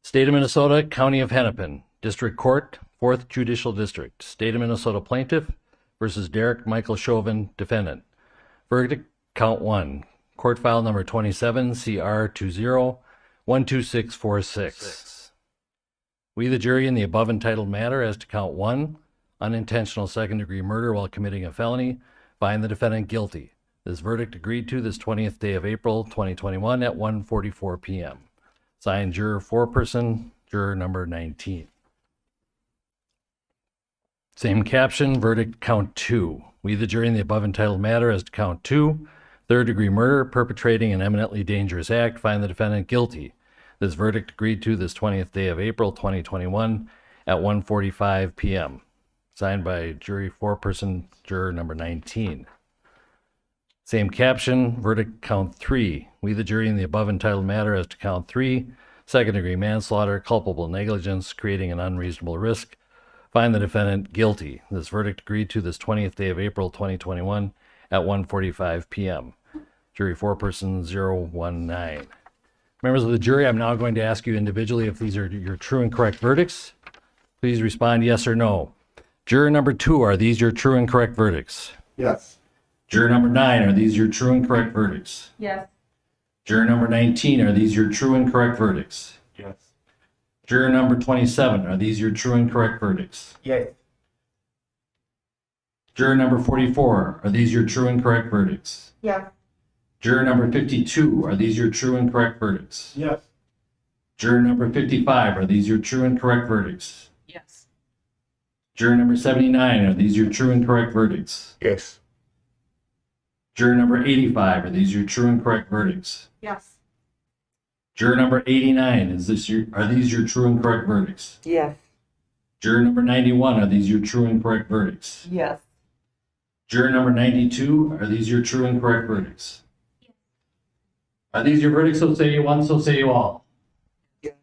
State of Minnesota, County of Hennepin, District Court, 4th Judicial District. State of Minnesota Plaintiff versus Derek Michael Chauvin, Defendant. Verdict, Count 1. Court file number 27, CR 20-12646. We, the jury, in the above entitled matter as to Count 1, unintentional second-degree murder while committing a felony, find the defendant guilty. This verdict agreed to this 20th day of April, 2021 at 1:44 p.m. Signed, juror foreperson, juror number 19. Same caption, verdict count 2. We, the jury, in the above entitled matter as to count 2, third-degree murder, perpetrating an eminently dangerous act, find the defendant guilty. This verdict agreed to this 20th day of April, 2021 at 1:45 p.m. Signed by jury foreperson, juror number 19. Same caption, verdict count 3. We, the jury, in the above entitled matter as to count 3, second-degree manslaughter, culpable negligence, creating an unreasonable risk, find the defendant guilty. This verdict agreed to this 20th day of April, 2021 at 1:45 p.m. Jury foreperson 019. Members of the jury, I'm now going to ask you individually if these are your true and correct verdicts. Please respond yes or no. Juror number 2, are these your true and correct verdicts? Yes. Juror number 9, are these your true and correct verdicts? Yes. Juror number 19, are these your true and correct verdicts? Yes. Juror number 27, are these your true and correct verdicts? Yes. Juror number 44, are these your true and correct verdicts? Yes. Juror number 52, are these your true and correct verdicts? Yes. Juror number 55, are these your true and correct verdicts? Yes. Juror number 79, are these your true and correct verdicts? Yes. Juror number 85, are these your true and correct verdicts? Yes. Juror number 89, are these your true and correct verdicts? Yes. Juror number 91, are these your true and correct verdicts? Yes. Juror number 92, are these your true and correct verdicts? Are these your verdicts, so say you one, so say you all? Yeah.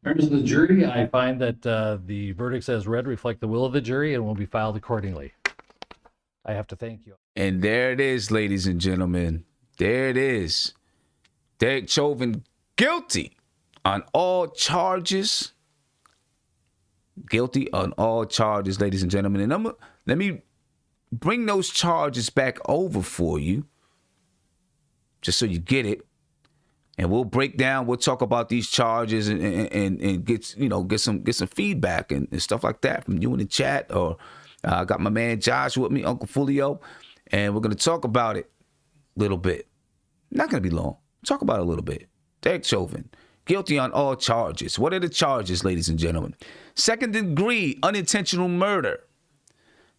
Members of the jury, I find that the verdicts as read reflect the will of the jury and will be filed accordingly. I have to thank you. And there it is, ladies and gentlemen. There it is. Derek Chauvin guilty on all charges. Guilty on all charges, ladies and gentlemen. And let me bring those charges back over for you, just so you get it. And we'll break down. We'll talk about these charges and get some feedback and stuff like that from you in the chat. Or I got my man Josh with me, Uncle Fulio, and we're gonna talk about it a little bit. Not gonna be long. Talk about it a little bit. Derek Chauvin, guilty on all charges. What are the charges, ladies and gentlemen? Second-degree unintentional murder,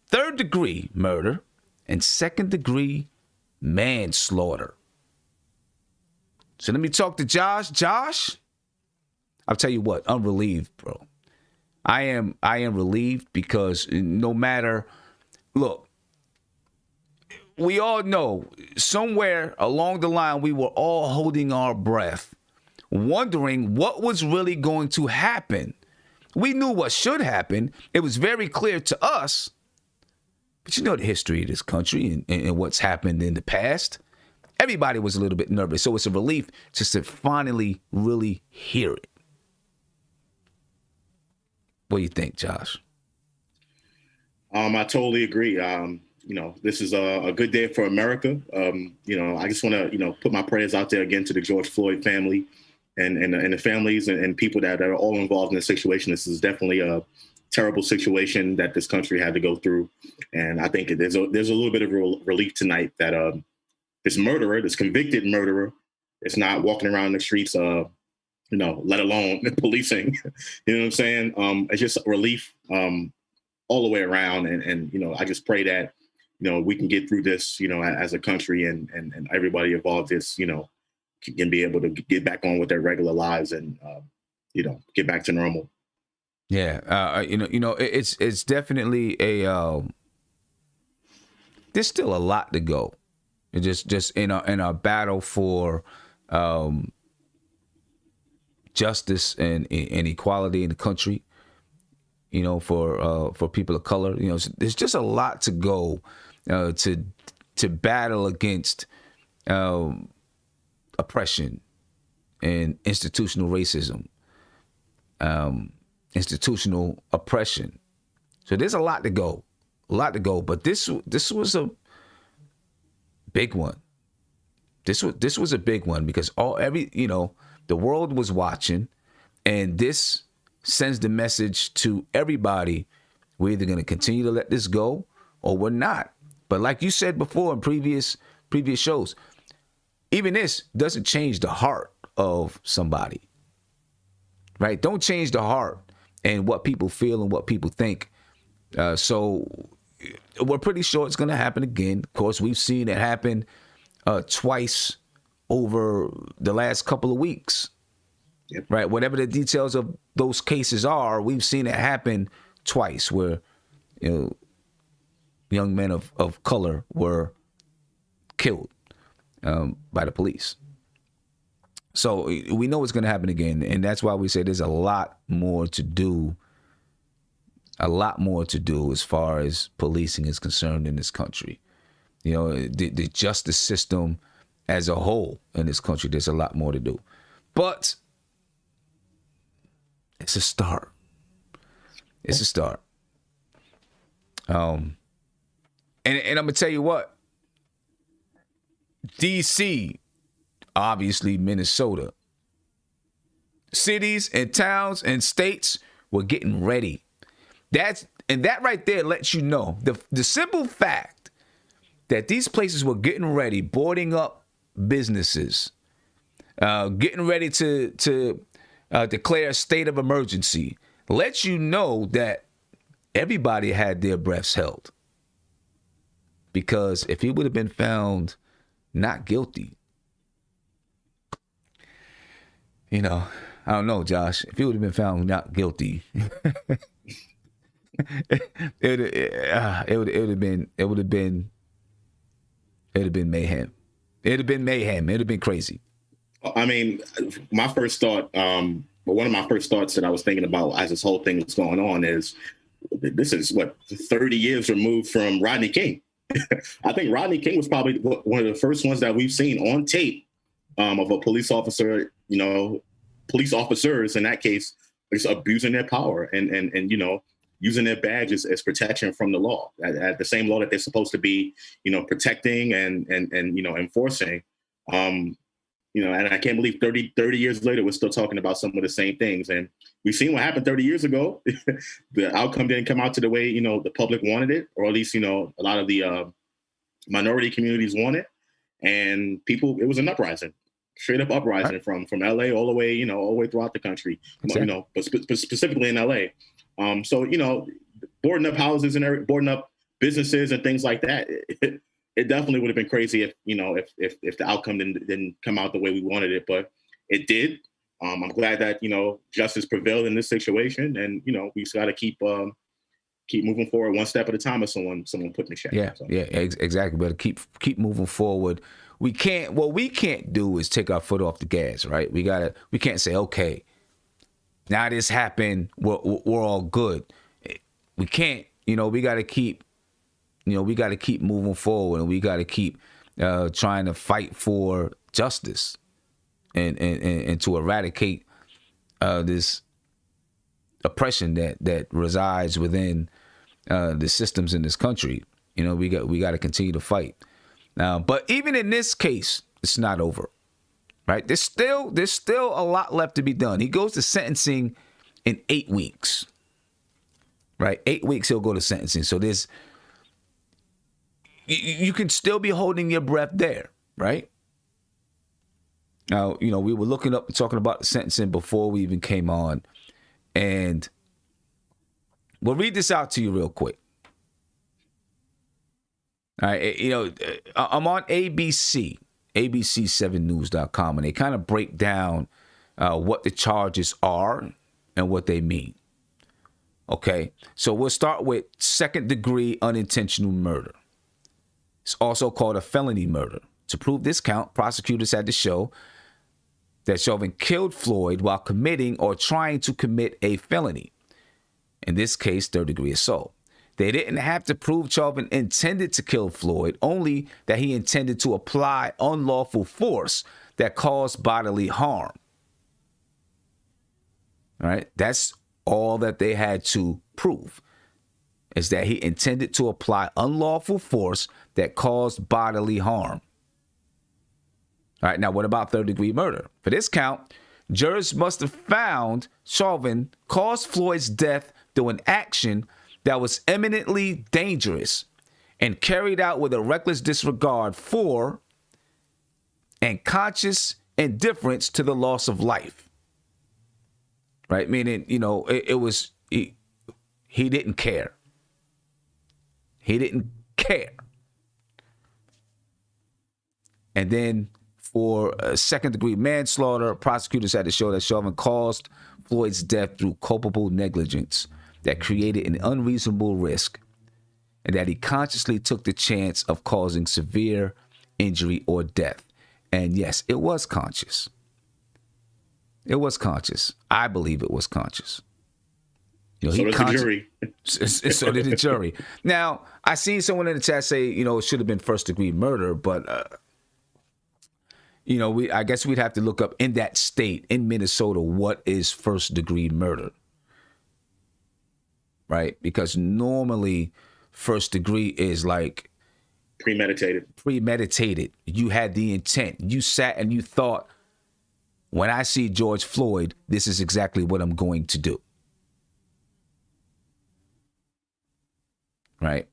third-degree murder, and second-degree manslaughter. So let me talk to Josh. Josh, I'll tell you what, I'm relieved, bro. I am relieved because no matter, look, we all know somewhere along the line we were all holding our breath, wondering what was really going to happen. We knew what should happen. It was very clear to us. But you know the history of this country and what's happened in the past. Everybody was a little bit nervous. So it's a relief just to finally really hear it. What do you think, Josh? I totally agree. This is a good day for America. I just want to, put my prayers out there again to the George Floyd family and the families and people that are all involved in this situation. This is definitely a terrible situation that this country had to go through. And I think there's a little bit of relief tonight that this murderer, this convicted murderer, is not walking around the streets, let alone policing. You know what I'm saying? It's just relief all the way around. And I just pray that, we can get through this, as a country and everybody involved is, can be able to get back on with their regular lives and, get back to normal. Yeah. It's definitely there's still a lot to go. It's just in our battle for justice and equality in the country, for people of color. There's just a lot to go to battle against oppression and institutional racism. institutional oppression. So there's a lot to go, But this was a big one. This was a big one because the world was watching, and this sends the message to everybody: we're either going to continue to let this go or we're not. But like you said before in previous shows, even this doesn't change the heart of somebody, right? Don't change the heart and what people feel and what people think. So we're pretty sure it's going to happen again. Of course, we've seen it happen twice over the last couple of weeks, Yep. right? Whatever the details of those cases are, we've seen it happen twice where, young men of color were killed by the police. So we know it's going to happen again. And that's why we say there's a lot more to do as far as policing is concerned in this country. The justice system as a whole in this country, there's a lot more to do. But it's a start. It's a start. And I'm going to tell you what. D.C., obviously Minnesota, cities and towns and states were getting ready. That right there lets you know the simple fact that these places were getting ready, boarding up businesses, getting ready to declare a state of emergency, lets you know that everybody had their breaths held. Because if he would have been found not guilty, I don't know, Josh. If he would have been found not guilty, it would have been mayhem. It'd have been mayhem. It'd have been crazy. I mean, my first thought, one of my first thoughts that I was thinking about as this whole thing was going on is, this is 30 years removed from Rodney King. I think Rodney King was probably one of the first ones that we've seen on tape of a police officer, police officers in that case, is abusing their power and using their badges as protection from the law, at the same law that they're supposed to be, protecting and enforcing. And I can't believe 30 years later, we're still talking about some of the same things. And we've seen what happened 30 years ago. The outcome didn't come out to the way, the public wanted it, or at least, a lot of the minority communities want it. And it was an uprising, straight up uprising from LA all the way, all the way throughout the country, Exactly. But specifically in LA. So, boarding up houses and boarding up businesses and things like that. It definitely would have been crazy if the outcome didn't come out the way we wanted it, but it did. I'm glad that, justice prevailed in this situation, and, we just got to keep moving forward one step at a time, as someone put in the chat. Yeah, so. yeah, exactly. But keep moving forward. What we can't do is take our foot off the gas, right? We can't say, okay, now this happened, we're all good. We can't, we got to keep, moving forward, and we got to keep trying to fight for justice and to eradicate this oppression that resides within the systems in this country. We got to continue to fight. Now, but even in this case, it's not over, right? There's still a lot left to be done. He goes to sentencing in 8 weeks, right? 8 weeks he'll go to sentencing. So you can still be holding your breath there, right? Now, we were talking about the sentencing before we even came on, and we'll read this out to you real quick. All right, I'm on ABC7news.com, and they kind of break down what the charges are and what they mean. Okay, so we'll start with second-degree unintentional murder. It's also called a felony murder. To prove this count, prosecutors had to show that Chauvin killed Floyd while committing or trying to commit a felony. In this case, third-degree assault. They didn't have to prove Chauvin intended to kill Floyd, only that he intended to apply unlawful force that caused bodily harm. All right. That's all that they had to prove, is that he intended to apply unlawful force that caused bodily harm. All right. Now, what about third-degree murder? For this count, jurors must have found Chauvin caused Floyd's death through an action that was eminently dangerous and carried out with a reckless disregard for and conscious indifference to the loss of life. Right? Meaning, he didn't care. He didn't care. And then for second-degree manslaughter, prosecutors had to show that Chauvin caused Floyd's death through culpable negligence that created an unreasonable risk, and that he consciously took the chance of causing severe injury or death. And yes, it was conscious. It was conscious. I believe it was conscious. So did the jury. So did the jury. Now, I seen someone in the chat say, it should have been first-degree murder, but I guess we'd have to look up in that state, in Minnesota, what is first-degree murder, right? Because normally first degree is like premeditated. You had the intent. You sat and you thought, when I see George Floyd, this is exactly what I'm going to do. Right?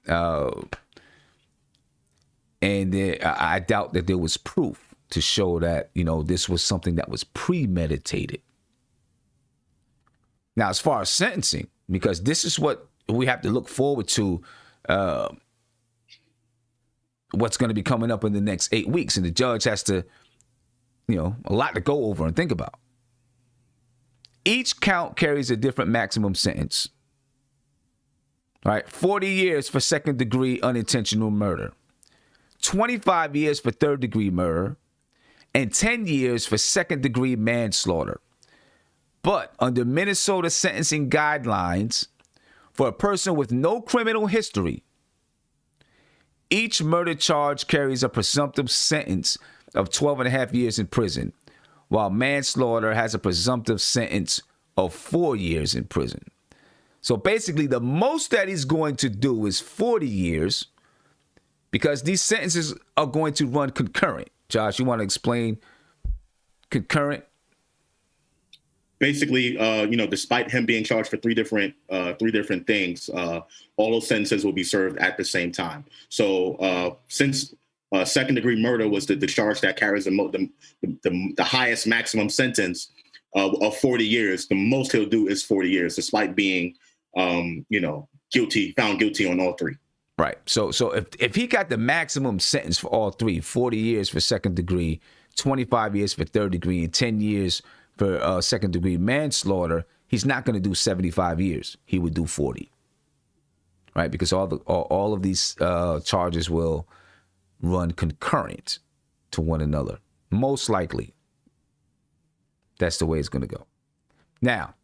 And I doubt that there was proof to show that, this was something that was premeditated. Now, as far as sentencing, because this is what we have to look forward to, what's going to be coming up in the next 8 weeks. And the judge has to, a lot to go over and think about. Each count carries a different maximum sentence. All right, 40 years for second-degree unintentional murder, 25 years for third-degree murder, and 10 years for second-degree manslaughter. But under Minnesota sentencing guidelines, for a person with no criminal history, each murder charge carries a presumptive sentence of 12 and a half years in prison, while manslaughter has a presumptive sentence of 4 years in prison. So basically, the most that he's going to do is 40 years, because these sentences are going to run concurrent. Josh, you want to explain concurrent? Basically, despite him being charged for three different things, all those sentences will be served at the same time. So since second-degree murder was the charge that carries the highest maximum sentence of 40 years, the most he'll do is 40 years, despite being, found guilty on all three. Right. So if he got the maximum sentence for all three, 40 years for second degree, 25 years for third degree, and 10 years for second degree manslaughter, he's not going to do 75 years. He would do 40. Right? Because all of these charges will run concurrent to one another. Most likely. That's the way it's going to go. Now,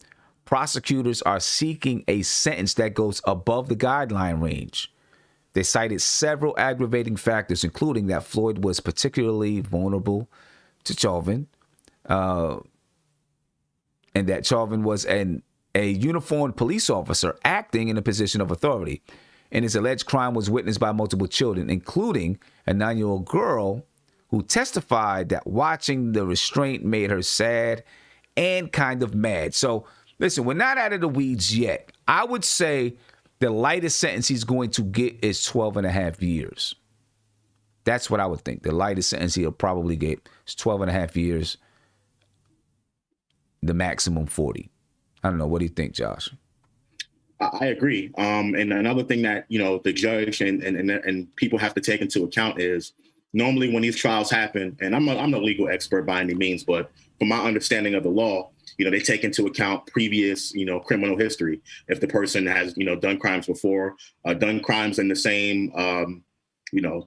prosecutors are seeking a sentence that goes above the guideline range. They cited several aggravating factors, including that Floyd was particularly vulnerable to Chauvin, and that Chauvin was a uniformed police officer acting in a position of authority. And his alleged crime was witnessed by multiple children, including a 9-year-old girl who testified that watching the restraint made her sad and kind of mad. So, listen, we're not out of the weeds yet. I would say the lightest sentence he's going to get is 12 and a half years. That's what I would think. The lightest sentence he'll probably get is 12 and a half years, the maximum 40. I don't know. What do you think, Josh? I agree. And another thing that, the judge and people have to take into account is normally when these trials happen, and I'm no legal expert by any means, but from my understanding of the law, they take into account previous, criminal history. If the person has, done crimes before, done crimes in the same,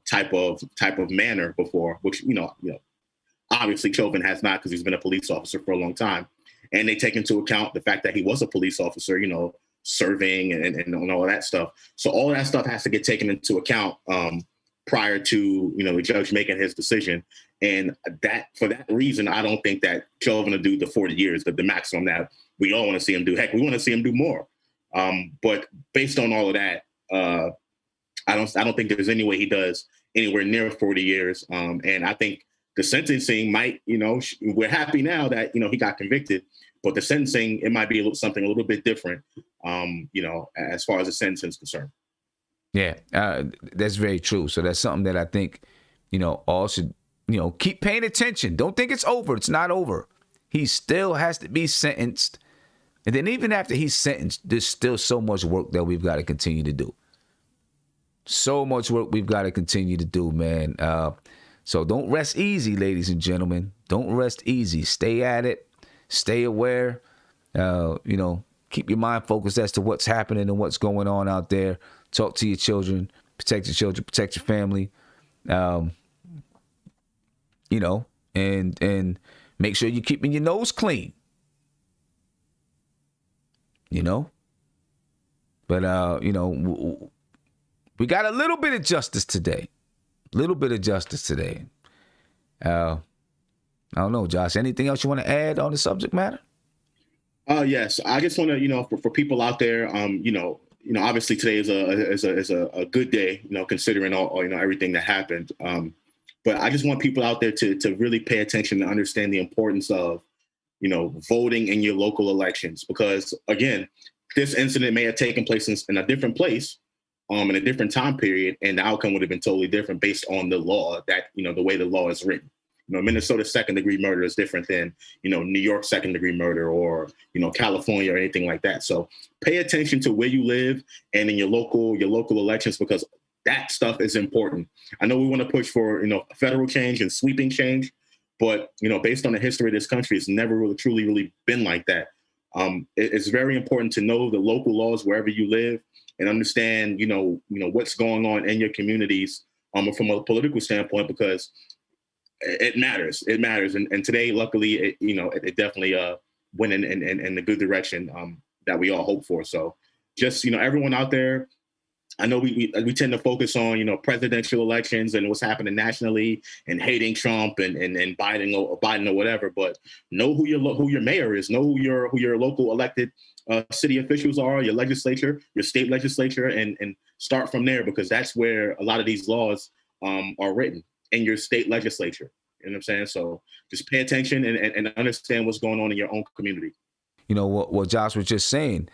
type of manner before, which, obviously Chauvin has not, because he's been a police officer for a long time. And they take into account the fact that he was a police officer, serving and all of that stuff. So all of that stuff has to get taken into account prior to, the judge making his decision. And that, for that reason, I don't think that Chauvin will do the 40 years, the maximum that we all want to see him do. Heck, we want to see him do more. But based on all of that, I don't think there's any way he does anywhere near 40 years. And I think the sentencing might, we're happy now that, he got convicted, but the sentencing, it might be something a little bit different, as far as the sentence is concerned. Yeah, that's very true. So that's something that I think, all should, keep paying attention. Don't think it's over. It's not over. He still has to be sentenced. And then even after he's sentenced, there's still so much work that we've got to continue to do. So much work we've got to continue to do, man. So don't rest easy, ladies and gentlemen. Don't rest easy. Stay at it. Stay aware. Keep your mind focused as to what's happening and what's going on out there. Talk to your children. Protect your children. Protect your family. And make sure you're keeping your nose clean. But we got a little bit of justice today. I don't know, Josh. Anything else you want to add on the subject matter? Yes, I just want to, for people out there, obviously today is a good day, considering all everything that happened. But I just want people out there to really pay attention and understand the importance of, voting in your local elections, because again, this incident may have taken place in a different place, in a different time period, and the outcome would have been totally different based on the law that, the way the law is written. Minnesota second-degree murder is different than, New York second-degree murder or, California or anything like that. So pay attention to where you live and in your local elections, because that stuff is important. I know we want to push for, federal change and sweeping change, but, based on the history of this country, it's never really truly been like that. It's very important to know the local laws wherever you live and understand, what's going on in your communities from a political standpoint, because it matters. It matters. And today, luckily, it definitely went in the good direction that we all hope for. So just, everyone out there, I know we tend to focus on, presidential elections and what's happening nationally and hating Trump and Biden or whatever, but know who your mayor is, know who your local elected city officials are, your legislature, your state legislature, and start from there, because that's where a lot of these laws are written, in your state legislature. You know what I'm saying? So just pay attention and understand what's going on in your own community. What Josh was just saying,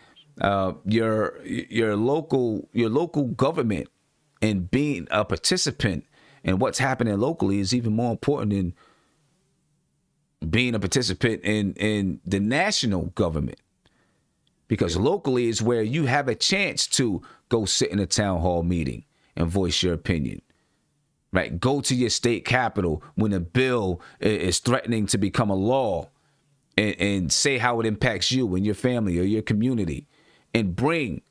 your local government and being a participant in what's happening locally is even more important than being a participant in the national government. Because locally is where you have a chance to go sit in a town hall meeting and voice your opinion. Right? Go to your state capitol when a bill is threatening to become a law and say how it impacts you and your family or your community, and bring,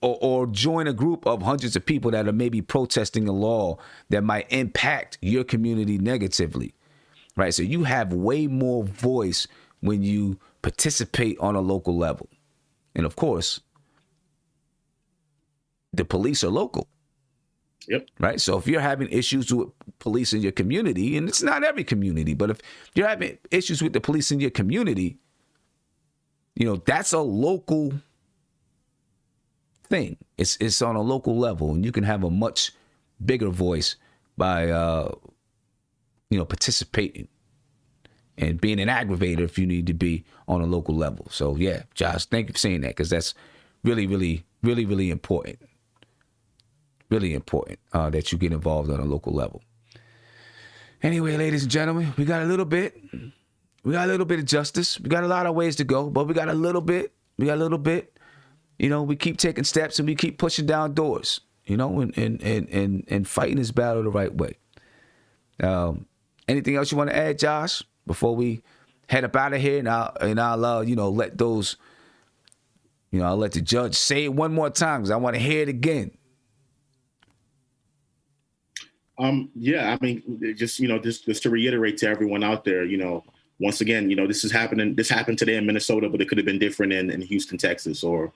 or join a group of hundreds of people that are maybe protesting a law that might impact your community negatively. Right? So you have way more voice when you participate on a local level. And of course, the police are local. Yep. Right. So if you're having issues with police in your community, and it's not every community, but if you're having issues with the police in your community, that's a local thing. It's on a local level, and you can have a much bigger voice by participating and being an aggravator if you need to be on a local level. So yeah, Josh, thank you for saying that, because that's really, really, really, really important. Really important that you get involved on a local level. Anyway, ladies and gentlemen, we got a little bit of justice. We got a lot of ways to go, but we got a little bit. We keep taking steps and we keep pushing down doors, and fighting this battle the right way. Anything else you want to add, Josh, before we head up out of here? And I'll let those, I'll let the judge say it one more time, because I want to hear it again. Yeah, I mean, just to reiterate to everyone out there, once again, this is happening. This happened today in Minnesota, but it could have been different in Houston, Texas, or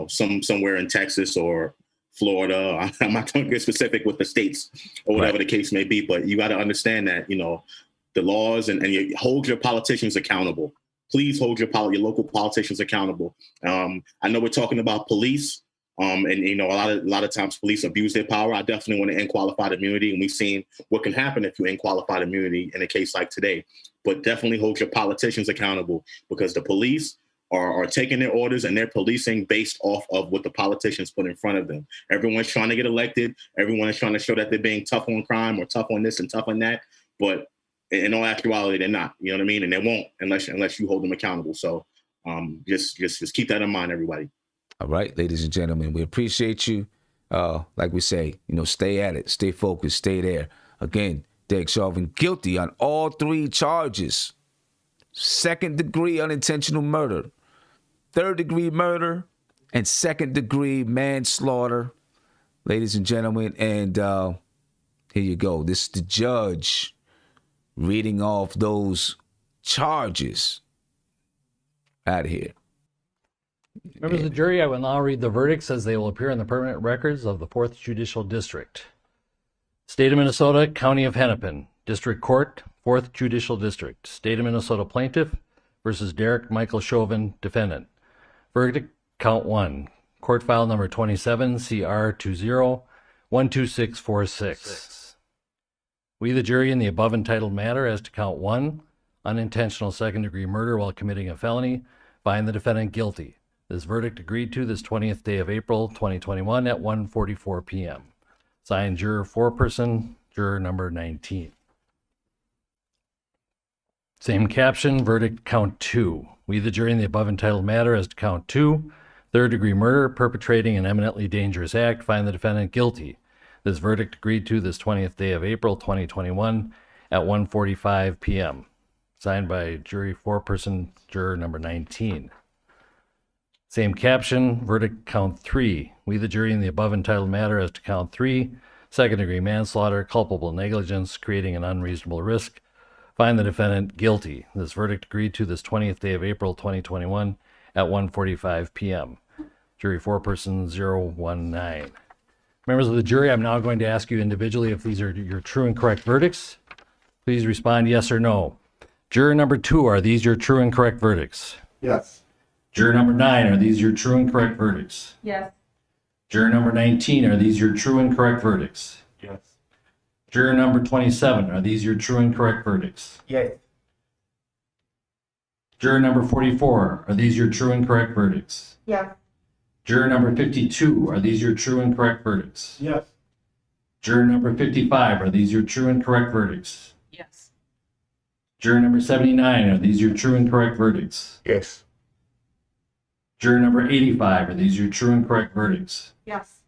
somewhere in Texas or Florida. I'm not going to get specific with the states or whatever the case may be, but you got to understand that, the laws and you hold your politicians accountable. Please hold your local politicians accountable. I know we're talking about police, and a lot of times police abuse their power. I definitely want to end qualified immunity, and we've seen what can happen if you end qualified immunity in a case like today. But definitely hold your politicians accountable, because the police are taking their orders and they're policing based off of what the politicians put in front of them. Everyone's trying to get elected. Everyone is trying to show that they're being tough on crime or tough on this and tough on that. But in all actuality, they're not. You know what I mean? And they won't unless you hold them accountable. So just keep that in mind, everybody. All right, ladies and gentlemen, we appreciate you. Like we say, stay at it, stay focused, stay there. Again, Derek Chauvin guilty on all 3 charges: 2nd-degree unintentional murder, 3rd-degree murder, and 2nd-degree manslaughter, ladies and gentlemen. And here you go. This is the judge reading off those charges. Out of here. Members of the jury, I will now read the verdicts as they will appear in the permanent records of the 4th Judicial District. State of Minnesota, County of Hennepin, District Court, 4th Judicial District. State of Minnesota Plaintiff versus Derek Michael Chauvin, Defendant. Verdict, Count 1. Court file number 27, CR 20-12646. We, the jury, in the above entitled matter as to Count 1, unintentional 2nd-degree murder while committing a felony, find the defendant guilty. This verdict agreed to this 20th day of April, 2021 at 1:44 p.m. Signed, Juror 4-person, Juror number 19. Same caption, verdict, Count 2. We, the jury, in the above entitled matter as to Count 2, 3rd-degree murder, perpetrating an eminently dangerous act, find the defendant guilty. This verdict agreed to this 20th day of April, 2021 at 1:45 p.m. Signed by jury 4-person, Juror number 19. Same caption, verdict, Count 3. We, the jury, in the above entitled matter as to Count 3, 2nd-degree manslaughter, culpable negligence, creating an unreasonable risk, find the defendant guilty. This verdict agreed to this 20th day of April, 2021 at 1:45 p.m. Jury 4-person, 019. Members of the jury, I'm now going to ask you individually if these are your true and correct verdicts. Please respond yes or no. Juror number 2, are these your true and correct verdicts? Yes. Juror number 9, are these your true and correct verdicts? Yes. Juror number 19, are these your true and correct verdicts? Yes. Juror number 27, are these your true and correct verdicts? Yes. Juror number 44, are these your true and correct verdicts? Yes. Juror number 52, are these your true and correct verdicts? Yes. Juror number 55, are these your true and correct verdicts? Yes. Juror number 79, are these your true and correct verdicts? Yes. Juror number 85, are these your true and correct verdicts? Yes.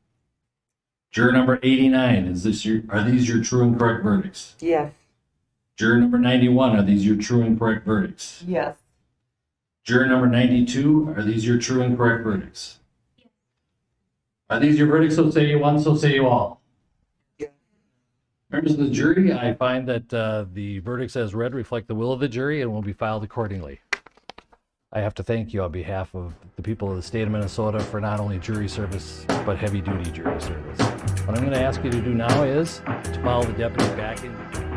Juror number 89, are these your true and correct verdicts? Yes. Juror number 91, are these your true and correct verdicts? Yes. Juror number 92, are these your true and correct verdicts? Are these your verdicts, so say you one, so say you all? Yes. Members of the jury, I find that the verdicts as read reflect the will of the jury and will be filed accordingly. I have to thank you on behalf of the people of the state of Minnesota for not only jury service, but heavy-duty jury service. What I'm going to ask you to do now is to follow the deputy back in.